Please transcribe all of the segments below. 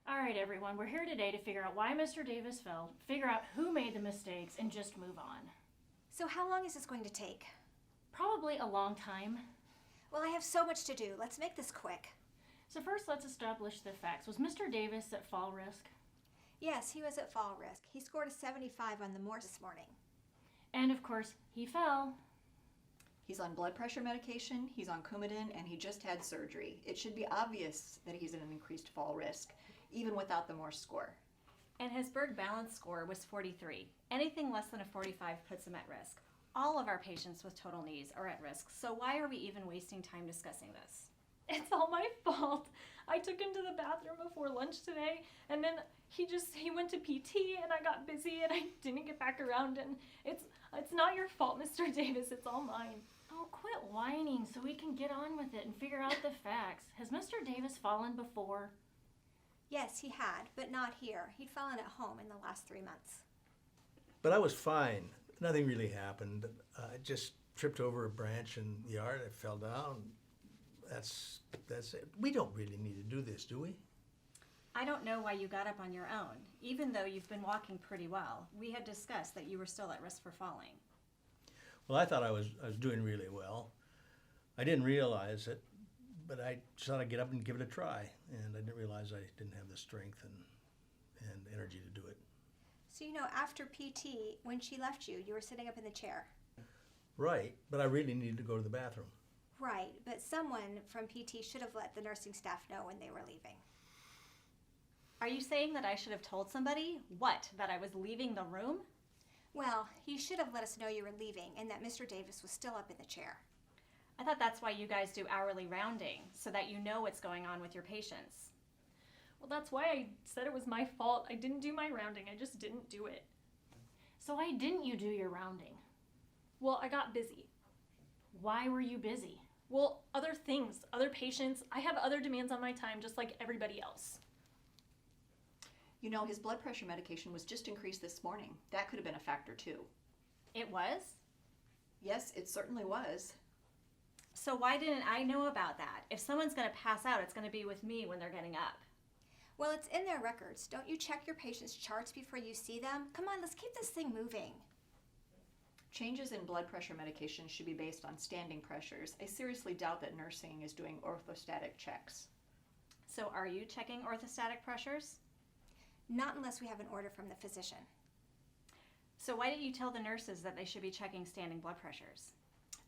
All right, everyone, we're here today to figure out why Mr. Davis fell, figure out who made the mistakes, and just move on. So how long is this going to take? Probably a long time. Well, I have so much to do. Let's make this quick. So first, let's establish the facts. Was Mr. Davis at fall risk? Yes, he was at fall risk. He scored a 75 on the Morse this morning. And of course, he fell. He's on blood pressure medication, he's on Coumadin, and he just had surgery. It should be obvious that he's at an increased fall risk, even without the Morse score. And his Berg balance score was 43. Anything less than a 45 puts him at risk. All of our patients with total knees are at risk, so why are we even wasting time discussing this? It's all my fault. I took him to the bathroom before lunch today, and then he went to PT, and I got busy, and I didn't get back around, and it's not your fault, Mr. Davis. It's all mine. Oh, quit whining so we can get on with it and figure out the facts. Has Mr. Davis fallen before? Yes, he had, but not here. He'd fallen at home in the last 3 months. But I was fine. Nothing really happened. I just tripped over a branch in the yard. I fell down. That's it. We don't really need to do this, do we? I don't know why you got up on your own, even though you've been walking pretty well. We had discussed that you were still at risk for falling. Well, I thought I was doing really well. I didn't realize it, but I just thought I'd get up and give it a try, and I didn't realize I didn't have the strength and energy to do it. So, after PT, when she left you, you were sitting up in the chair. Right, but I really needed to go to the bathroom. Right, but someone from PT should have let the nursing staff know when they were leaving. Are you saying that I should have told somebody? What, that I was leaving the room? Well, you should have let us know you were leaving and that Mr. Davis was still up in the chair. I thought that's why you guys do hourly rounding, so that you know what's going on with your patients. Well, that's why I said it was my fault. I didn't do my rounding. I just didn't do it. So why didn't you do your rounding? Well, I got busy. Why were you busy? Well, other things, other patients. I have other demands on my time just like everybody else. His blood pressure medication was just increased this morning. That could have been a factor too. It was? Yes, it certainly was. So why didn't I know about that? If someone's going to pass out, it's going to be with me when they're getting up. Well, it's in their records. Don't you check your patients' charts before you see them? Come on, let's keep this thing moving. Changes in blood pressure medication should be based on standing pressures. I seriously doubt that nursing is doing orthostatic checks. So are you checking orthostatic pressures? Not unless we have an order from the physician. So why didn't you tell the nurses that they should be checking standing blood pressures?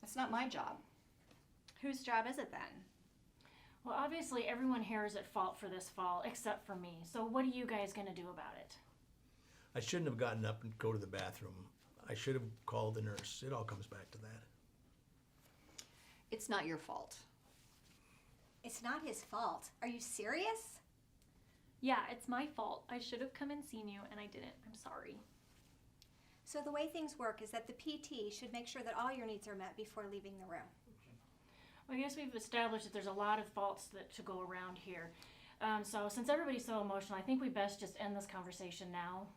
That's not my job. Whose job is it then? Well, obviously everyone here is at fault for this fall, except for me. So what are you guys going to do about it? I shouldn't have gotten up and go to the bathroom. I should have called the nurse. It all comes back to that. It's not your fault. It's not his fault. Are you serious? Yeah, it's my fault. I should have come and seen you, and I didn't. I'm sorry. So the way things work is that the PT should make sure that all your needs are met before leaving the room. Well, I guess we've established that there's a lot of faults to go around here. So since everybody's so emotional, I think we best just end this conversation now.